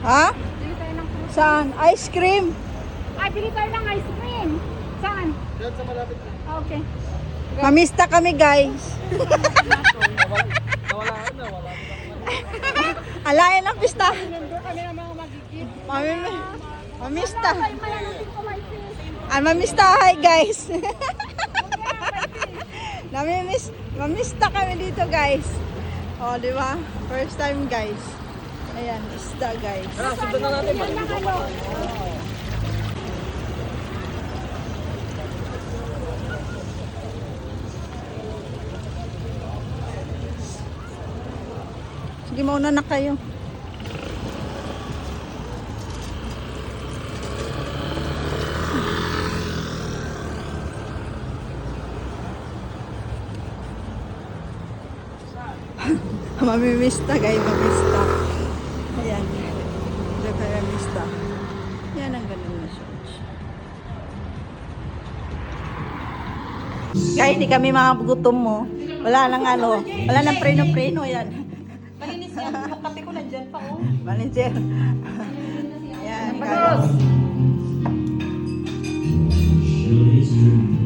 Ha? Bili tayo ng fruit. Saan? Ice cream. Ay, bili tayo ng ice cream. Saan? Diyan sa malapit na. Okay. Mamista kami, guys. Nawala ka na, wala ka na. Alayan ang pista. Nandun kami ng mga magigit. Mamista. Ay, mayanutin ko my face. Mamista, hi, guys. Mamista kami dito, guys. O, di ba? First time, guys. Ayan, isda, guys. Tara, sundan na natin. Yan na kayo. Sige, mauna na kayo. Mamimista, guys. Mamista. Ayan. Ito kayo mamista. Yan ang ganun na shorts. Guys, hindi kami mga gutom mo. Wala nang ano. Wala nang preno-preno yan. Malinis yan. Yung kape ko na dyan pa, oh. Manager. Ayan, guys. Patos. Surely it's true.